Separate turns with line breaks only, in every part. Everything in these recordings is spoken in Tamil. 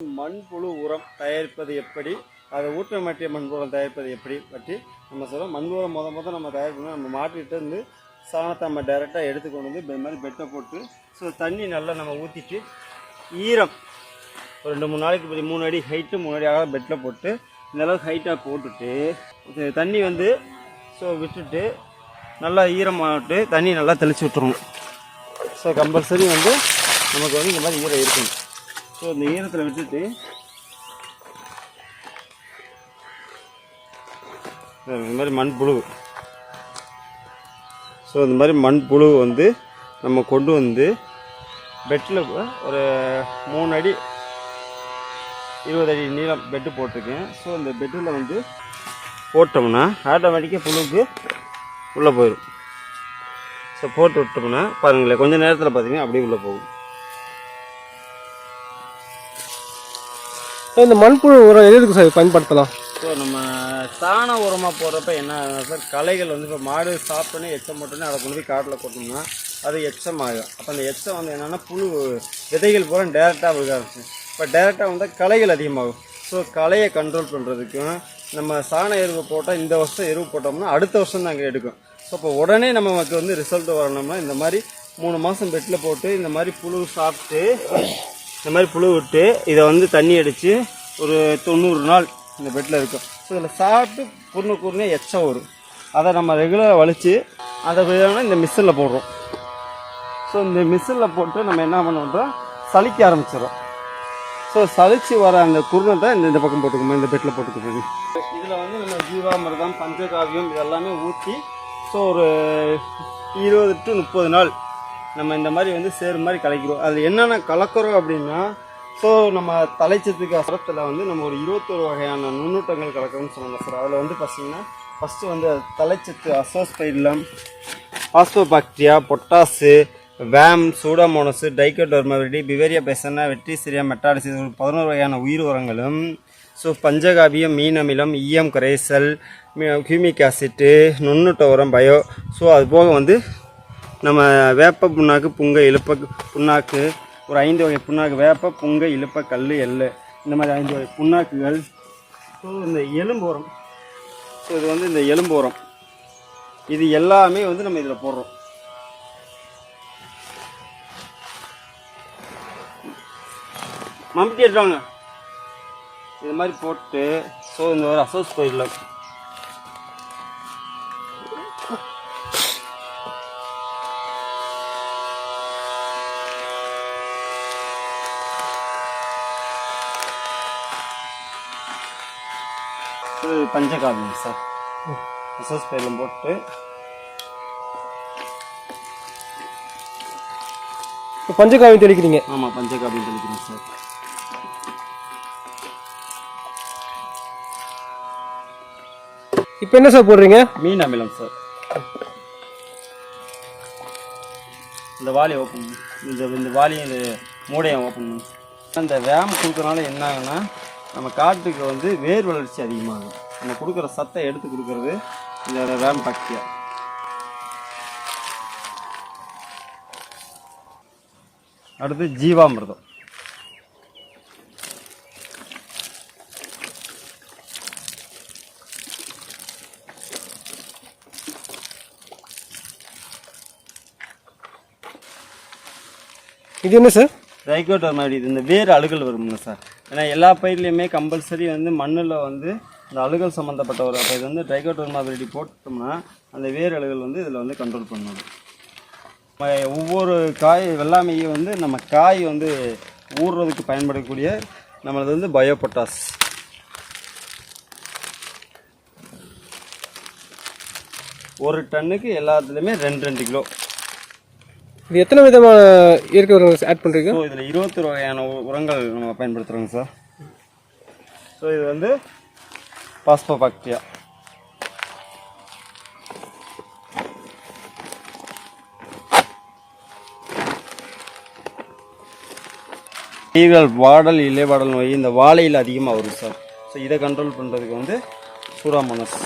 மண்புழு உரம் தயாரிப்பது எப்படி, அதை ஊட்டமட்டிய மண்புழு உரம் தயாரிப்பது எப்படி பற்றி நம்ம சொல்கிறோம். மண் உரம் முதல் நம்ம தயார் பண்ணோம். நம்ம மாட்டிகிட்டு இருந்து சாணத்தை நம்ம டைரெக்டாக எடுத்துக்கொண்டு வந்து இந்த மாதிரி பெட்டை போட்டு தண்ணி நல்லா நம்ம ஊற்றிட்டு ஈரம் ஒரு 2-3 நாளைக்கு 3 அடி ஹைட்டு 3 அடி ஆக பெட்டில் போட்டு இந்த அளவுக்கு ஹைட்டாக போட்டுட்டு தண்ணி விட்டுட்டு நல்லா ஈரமாகிட்டு தண்ணி நல்லா தெளித்து விட்டுருணும். கம்பல்சரி நமக்கு இந்த மாதிரி ஈரம் இருக்கணும். இந்த ஈரத்தில் விட்டுட்டு இந்த மாதிரி மண்புழு இந்த மாதிரி மண்புழு நம்ம கொண்டு வந்து பெட்டில் ஒரு 3 அடி 20 அடி நீளம் பெட்டு போட்டிருக்கேன். இந்த பெட்டில் போட்டோம்னா ஆட்டோமேட்டிக்காக புழுவுக்கு உள்ளே போயிடும். போட்டு விட்டோம்னா பாருங்களேன், கொஞ்சம் நேரத்தில் பார்த்தீங்கன்னா அப்படியே உள்ளே போகும்.
இந்த மண்புழு உரம் எதுக்கு சார் பயன்படுத்தலாம்?
நம்ம சாண உரமாக போடுறப்ப என்ன சார், களைகள் இப்போ மாடு சாப்பிட்டோன்னே எச்சம் போட்டோன்னே அதை கொண்டு போய் காட்டில் கொட்டோம்னா அது எச்சம் ஆகும். அப்போ அந்த எச்சம் என்னென்னா புழு விதைகள் போல டேரெக்டாக விழுக ஆரம்பிச்சு. இப்போ டேரெக்டாக களைகள் அதிகமாகும். களையை கண்ட்ரோல் பண்ணுறதுக்கும் நம்ம சாண எருவு போட்டால் இந்த வருஷம் எருவு போட்டோம்னா அடுத்த வருஷம் தான் அங்கே எடுக்கும். இப்போ உடனே நமக்கு ரிசல்ட் வரணும்னா இந்த மாதிரி 3 மாதம் பெட்டில் போட்டு இந்த மாதிரி புழு சாப்பிட்டு இந்த மாதிரி புழு விட்டு இதை தண்ணி அடித்து ஒரு 90 நாள் இந்த பெட்டில் இருக்கும். இதில் சாப்பிட்டு குறுனே எச்சம் வரும். அதை நம்ம ரெகுலராக வலித்து அதை இந்த மிஷினில் போடுறோம். இந்த மிஷினில் போட்டு நம்ம என்ன பண்ணுறோம், சலிக்க ஆரம்பிச்சிடறோம். சலிச்சு வர அந்த குருணத்தை இந்த பக்கம் போட்டுக்கோங்க, இந்த பெட்டில் போட்டுக்கோங்க. இதில் நம்ம ஜீவாமிர்தம் பஞ்சகாவியம் இதெல்லாமே ஊற்றி ஒரு 20 to 30 நாள் நம்ம இந்த மாதிரி சேரு மாதிரி கலக்கிறோம். அதில் என்னென்ன கலக்கிறோம் அப்படின்னா நம்ம தலைச்சத்துக்கு அசரத்தில் நம்ம ஒரு 21 வகையான நுண்ணூட்டங்கள் கலக்கிறோம்னு சொன்னாங்க சார். அதில் பார்த்தீங்கன்னா ஃபஸ்ட்டு தலைச்சத்து azospirillum, phosphobacteria, potash, VAM, pseudomonas, trichoderma viride, beauveria bassiana, வெட்ரிசிரியா, மெட்டாலிசிஸ் 11 வகையான உயிர் உரங்களும், பஞ்சகாவியம், மீன் அமிலம், ஈயம் கரைசல், ஹியூமிக் ஆசிட்டு, நுண்ணூட்ட உரம், பயோ. அது போக நம்ம வேப்ப புண்ணாக்கு, புங்கை, இழுப்ப புண்ணாக்கு, ஒரு 5 வகை புண்ணாக்கு, வேப்ப, புங்கை, இழுப்ப, கல், எள்ளு, இந்த மாதிரி 5 வகை புண்ணாக்குகள். இந்த எலும்பு உரம், இது இந்த எலும்பு உரம், இது எல்லாமே நம்ம இதில் போடுறோம். மம்பட்டி எடுத்தாங்க இது மாதிரி போட்டு இந்த ஒரு அசோஸ் போயிடலாம். பஞ்சகாவியம் சார், அசோஸ் பயிலும் போட்டு
பஞ்சகாவியம் தெளிக்கிறீங்க?
ஆமாம், பஞ்சகாவியம் தெளிக்கிறேன் சார்.
இப்போ என்ன சார் போடுறீங்க?
மீன் அமிலம் சார். இந்த வாளி ஓப்பன், இந்த வாளியும் மூடையை ஓப்பன் பண்ணி அந்த வேம் கொடுக்குறனால என்ன ஆகுன்னா நம்ம காட்டுக்கு வேர் வளர்ச்சி அதிகமாகும். நம்ம கொடுக்குற சத்தை எடுத்து கொடுக்கறது இந்த வேம் பாக்டீரியா. அடுத்து ஜீவாமிர்தம்.
இது என்ன சார்?
டைகோடர்மாவிரிடி. இது இந்த வேறு அழுகல் வரும்ல சார். ஏன்னா எல்லா பயிர்லையுமே கம்பல்சரி மண்ணில் இந்த அழுகல் சம்மந்தப்பட்ட ஒரு அப்போ இது டைகோடர்மாவிரிடி போட்டோம்னா அந்த வேறு அழுகல் இதில் கண்ட்ரோல் பண்ணணும். ஒவ்வொரு காய் வெள்ளாமையும் நம்ம காய் ஊறுறதுக்கு பயன்படக்கூடிய நம்மளது பயோ பொட்டாஸ். ஒரு டன்னுக்கு எல்லாத்துலேயுமே 2 கிலோ.
இது எத்தனை விதமான இயற்கை உரங்கள் ஆட் பண்ணுறீங்க?
இதில் 21 வகையான உரங்கள் நம்ம பயன்படுத்துகிறோங்க சார். இது பாஸ்போபாக்டீரியா, ஈரல் வாடல், இலைவாடல் நோய் இந்த வாழையில் அதிகமாக வரும் சார். இதை கண்ட்ரோல் பண்ணுறதுக்கு சூடாமோனஸ்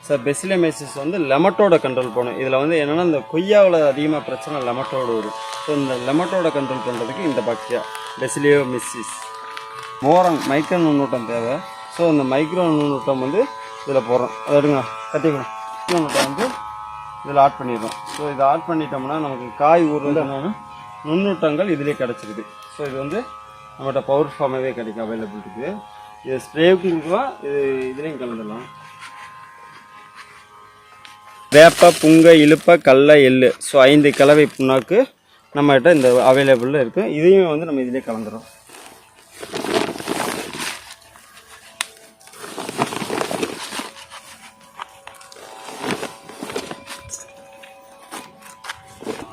சார். பெசிலமைசிஸ் லெமட்டோட கண்ட்ரோல் பண்ணும். இதில் என்னென்னா இந்த கொய்யாவில் அதிகமாக பிரச்சனை லெமட்டோடு வரும். ஸோ இந்த லெமட்டோட கண்ட்ரோல் பண்ணுறதுக்கு இந்த பாக்டீரியா பெசிலியோ மிஸ்ஸிஸ். மோரம் மைக்ரோ நுண்ணூட்டம் தேவை. ஸோ இந்த மைக்ரோ நுண்ணூட்டம் வந்து இதில் போடுறோம். அதை எடுங்க கத்திக்கணும். நுண்ணூட்டம் வந்து இதில் ஆட் பண்ணிடுறோம். ஸோ இதை ஆட் பண்ணிட்டோம்னா நமக்கு காய் ஊறுறதுனால நுண்ணூட்டங்கள் இதிலே கிடச்சிருது. ஸோ இது வந்து நம்மகிட்ட பவுடர் ஃபார்மாகவே கிடைக்கும், அவைலபிள் இருக்குது. இது ஸ்ப்ரேவுக்கும் கொடுக்கலாம், இது இதுலேயும் கலந்துடலாம். வேப்ப, புங்க, இழுப்ப, கடலை, எள்ளு, ஸோ 5 கலவை புண்ணாக்கு நம்மகிட்ட இந்த அவைலபிளில் இருக்குது. இதையும் வந்து நம்ம இதிலே கலந்துடும்.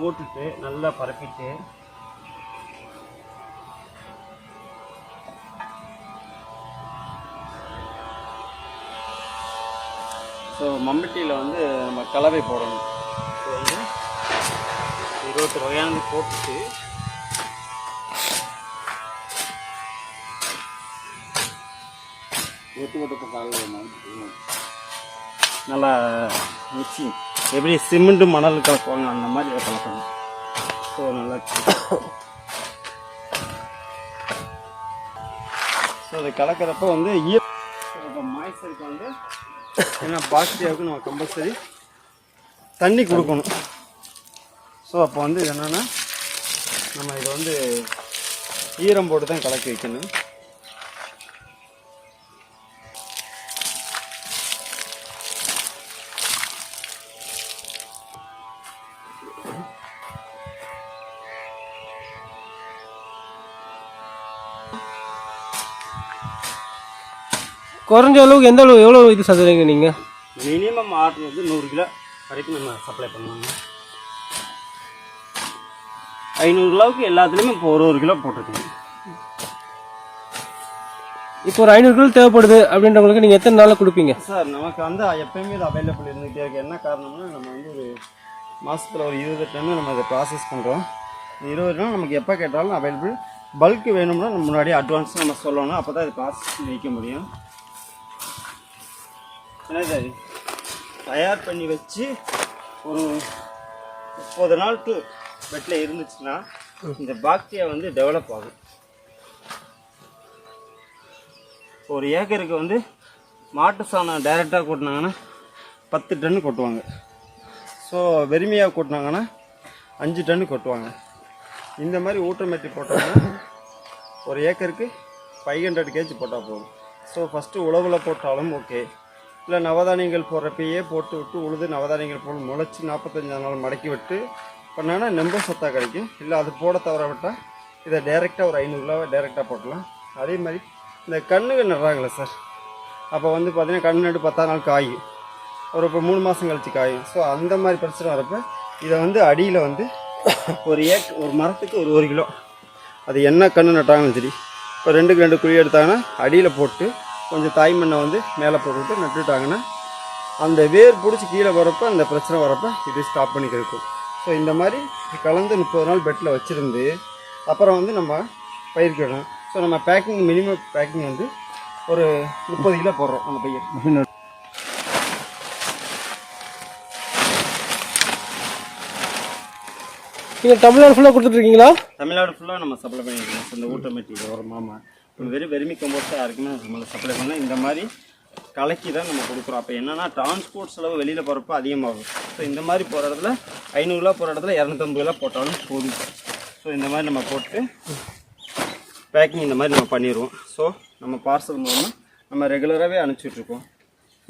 போட்டுட்டு நல்லா பரப்பிட்டு ஸோ மம்பட்டியில் வந்து நம்ம கலவை போடணும். ஸோ வந்து 20 வகையானது போட்டுட்டு நல்லா மிக்சிங் எப்படி சிமெண்ட்டு மணல் கலக்குவாங்க அந்த மாதிரி இதை கலக்கணும். ஸோ நல்லா ஸோ அதை கலக்கிறப்ப வந்து இப்போ மாய்ச்சருக்கு வந்து ஏன்னா பாக்டீரியாவுக்கு நம்ம கம்பல்சரி தண்ணி கொடுக்கணும். ஸோ அப்போ வந்து இது என்னென்னா நம்ம இதை வந்து ஈரம் போட்டு தான் கலக்கி வைக்கணும்.
குறைஞ்ச அளவுக்கு எந்த அளவு எவ்வளோ இது சதுரீங்க நீங்கள்?
மினிமம் ஆர்டர் வந்து 100 கிலோ வரைக்கும் நம்ம சப்ளை பண்ணுவாங்க. 500 கிலோவுக்கு எல்லாத்துலேயுமே இப்போ ஒரு கிலோ போட்டிருக்கீங்க.
இப்போ ஒரு 500 கிலோ தேவைப்படுது அப்படின்றவங்களுக்கு நீங்கள் எத்தனை நாளில் கொடுப்பீங்க?
சார் நமக்கு வந்து எப்போயுமே இது அவைலபிள் இருந்துகிட்டே இருக்குது. என்ன காரணம்னா நம்ம வந்து ஒரு மாதத்தில் ஒரு 20 டன்னு நம்ம அதை ப்ராசஸ் பண்ணுறோம். 20 டன் நமக்கு எப்போ கேட்டாலும் அவைலபிள். பல்க்கு வேணும்னா நம்ம முன்னாடியே அட்வான்ஸ் நம்ம சொல்லணும், அப்போ தான் இது ப்ராசஸ் பண்ணி வைக்க முடியும். ஏன்னா இதை தயார் பண்ணி வச்சு ஒரு 30 நாள் டு பெட்டில் இருந்துச்சுன்னா இந்த பாக்டீரியா வந்து டெவலப் ஆகும். ஒரு ஏக்கருக்கு வந்து மாட்டு சாணம் டைரெக்டாக கொட்டினாங்கன்னா 10 டன்னு கொட்டுவாங்க. ஸோ வெறுமையாக கொட்டினாங்கன்னா 5 டன்னு கொட்டுவாங்க. இந்த மாதிரி ஊட்டமேட்டி போட்டோம்னா ஒரு ஏக்கருக்கு 500 கேஜி போட்டால் போதும். ஸோ ஃபஸ்ட்டு உழவில் போட்டாலும் ஓகே, இல்லை நவதானியங்கள் போடுறப்பயே போட்டு விட்டு உழுது நவதானியங்கள் போட்டு முளைச்சி 45 நாள் மடக்கி விட்டு பண்ணாங்கன்னா நெம்ப சத்தாக கிடைக்கும். இல்லை அது போட தவற விட்டால் இதை டைரெக்டாக ஒரு 500 கிலோவை டைரெக்டாக போட்டலாம். அதே மாதிரி இந்த கண்ணுகள் நடுறாங்களே சார், அப்போ வந்து பார்த்திங்கன்னா கண்ணு நட்டு 10 நாள் காயும், ஒரு இப்போ 3 மாதம் கழிச்சு காயும். ஸோ அந்த மாதிரி பிரச்சனை வரப்போ இதை வந்து அடியில் வந்து ஒரு மரத்துக்கு ஒரு கிலோ, அது என்ன கன்று நட்டாங்கன்னு சரி, இப்போ 2க்கு 2 குழி எடுத்தாங்கன்னா அடியில் போட்டு கொஞ்சம் தாய் மண்ணை வந்து மேலே போட்டுவிட்டு நட்டுட்டாங்கன்னா அந்த வேர் பிடிச்சி கீழே வரப்போ அந்த பிரச்சனை வரப்போ இது ஸ்டாப் பண்ணி கிடைக்கும். ஸோ இந்த மாதிரி கலந்து 30 நாள் பெட்டில் வச்சுருந்து அப்புறம் வந்து நம்ம பயிர்க்கிடணும். ஸோ நம்ம பேக்கிங் மினிமம் பேக்கிங் வந்து ஒரு 30 கிலோ போடுறோம் அந்த பயிர்.
நீங்கள் தமிழ்நாடு ஃபுல்லாக கொடுத்துட்ருக்கீங்களா?
தமிழ்நாடு ஃபுல்லாக நம்ம சப்ளை பண்ணியிருக்கோம். இந்த ஊட்டமேட்டிக் ஒரு மாமா வெறுமி கம்போஸ்ட்டாக யாருக்குமே நம்ம சப்ளை பண்ணலாம். இந்த மாதிரி கலக்கி தான் நம்ம கொடுக்குறோம். அப்போ என்னென்னா டிரான்ஸ்போர்ட் செலவு வெளியில் போகிறப்ப அதிகமாகும். ஸோ இந்த மாதிரி போகிற இடத்துல 500 கிலோ போகிற இடத்துல 250 கிலோ போட்டாலும் போதும். ஸோ இந்த மாதிரி நம்ம போட்டு பேக்கிங் இந்த மாதிரி நம்ம பண்ணிடுவோம். ஸோ நம்ம பார்சல் மூலமாக நம்ம ரெகுலராகவே அனுப்பிச்சிட்ருக்கோம்.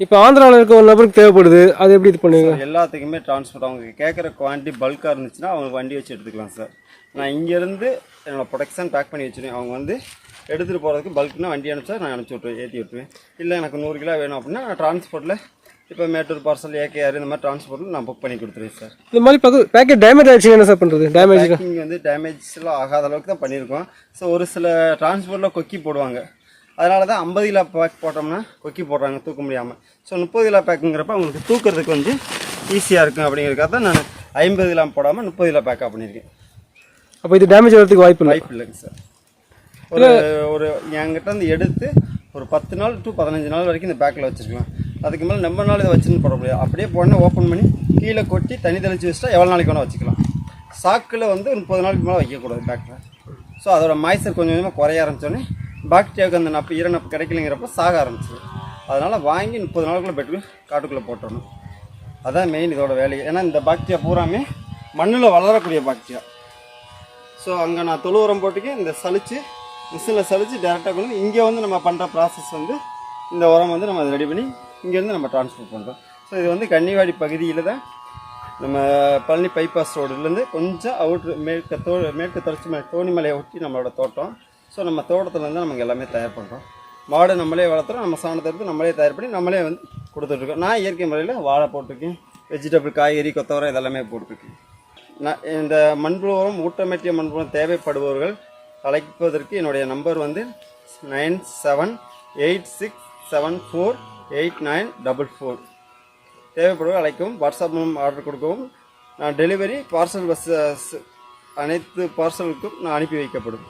இப்போ ஆந்திராவில் இருக்க ஒரு நபருக்கு தேவைப்படுது, அது எப்படி இது பண்ணுவீங்க?
எல்லாத்துக்குமே டிரான்ஸ்போர்ட் அவங்க கேட்குற குவான்டிட்டி பல்காக இருந்துச்சுன்னா அவங்க வண்டி வச்சு எடுத்துக்கலாம் சார். நான் இங்கேருந்து என்னோடய ப்ரொடக்ஷன் பேக் பண்ணி வச்சுருவேன். அவங்க வந்து எடுத்துகிட்டு போகிறதுக்கு பல்க்னா வண்டி அனுப்பிச்சா நான் அனுப்பிச்சி விட்ருவேன், ஏற்றி விட்டுருவேன். இல்லை எனக்கு 100 கிலோ வேணும் அப்படின்னா நான் டிரான்ஸ்போர்ட்டில் இப்போ மேட்டூர் பார்சல் ஏகேஆர் இந்த மாதிரி டிரான்ஸ்போர்ட்டில் நான் புக் பண்ணி கொடுத்துருவேன் சார்.
இந்த மாதிரி பேக்கெட் டேமேஜ் ஆகிடுச்சு என்ன சார் பண்ணுறது?
பேக்கிங் வந்து டேமேஜ்லாம் ஆகாத அளவுக்கு தான் பண்ணியிருக்கோம். ஸோ ஒரு சில டிரான்ஸ்போர்ட்டில் கொக்கி போடுவாங்க, அதனால தான் 50 கிலோ பேக் போட்டோம்னா கொக்கி போடுறாங்க தூக்க முடியாமல். ஸோ 30 கிலோ பேக்குங்கிறப்ப அவங்களுக்கு தூக்கிறதுக்கு கொஞ்சம் ஈஸியாக இருக்கும் அப்படிங்கிறதுக்காக தான் நான் 50 கிலோ போடாமல் 30 கிலோ பேக்காக பண்ணியிருக்கேன்.
அப்போ இது டேமேஜ் ஆகிறதுக்கு வாய்ப்பு
இல்லைங்க சார். ஒரு என்கிட்ட வந்து எடுத்து ஒரு 10 நாள் டு 15 நாள் வரைக்கும் இந்த பேக்கில் வச்சுருக்கலாம். அதுக்கு மேலே நம்ம நாள் இதை வச்சுன்னு போட முடியாது. அப்படியே போனால் ஓப்பன் பண்ணி கீழே கொட்டி தண்ணி தெளித்து வச்சுட்டா எவ்வளோ நாளைக்கு வேணால் வச்சுக்கலாம். சாக்கில் வந்து 30 நாளுக்கு மேலே வைக்கக்கூடாது பேக்கில். ஸோ அதோட மாய்ச்சர் கொஞ்சம் கொஞ்சமாக குறைய ஆரம்பித்தோடனே பாக்டீரியாவுக்கு அந்த நப்பு ஈரநப்பு கிடைக்கலைங்கிறப்ப சாக ஆரம்பிச்சிடும். அதனால் வாங்கி 30 நாளுக்குள்ளே பெட்டு காட்டுக்குள்ளே போட்டுடணும். அதான் மெயின் இதோட வேலையை. ஏன்னா இந்த பாக்டீரியா பூராமே மண்ணில் வளரக்கூடிய பாக்டீரியா. ஸோ அங்கே நான் தொழு உரம் போட்டுக்கேன். இந்த சலிச்சு மிஷினில் சலிச்சு டேரெக்டாக கொண்டு இங்கே வந்து நம்ம பண்ணுற ப்ராசஸ் வந்து இந்த உரம் வந்து நம்ம அதை ரெடி பண்ணி இங்கேருந்து நம்ம ட்ரான்ஸ்ஃபர் பண்ணுறோம். ஸோ இது வந்து கன்னிவாடி பகுதியில் தான் நம்ம பழனி பைபாஸ் ரோடுலேருந்து கொஞ்சம் அவுட்ரு மேற்கு தொடர்ச்சி மலை தோணிமலையை ஒட்டி நம்மளோட தோட்டம். ஸோ நம்ம தோட்டத்துலேருந்து நமக்கு எல்லாமே தயார் பண்ணுறோம். மாடு நம்மளே வளர்த்துறோம். நம்ம சாணத்தை எடுத்து நம்மளே தயார் பண்ணி நம்மளே வந்து கொடுத்துட்ருக்கோம். நான் இயற்கை முறையில் வாழை போட்டிருக்கேன், வெஜிடபிள் காய்கறி கொத்தவரை இதெல்லாமே போட்டிருக்கேன். நான் இந்த மண்புழு உரம் ஊட்டமேற்றிய மண்புழு உரம் தேவைப்படுபவர்கள் அழைப்பதற்கு என்னுடைய நம்பர் வந்து 9786748944. தேவைப்படுவர்கள் அழைக்கவும், வாட்ஸ்அப் மூலம் ஆர்டர் கொடுக்கவும். நான் டெலிவரி பார்சல் பஸ் அனைத்து பார்சலுக்கும் நான் அனுப்பி வைக்கப்படும்.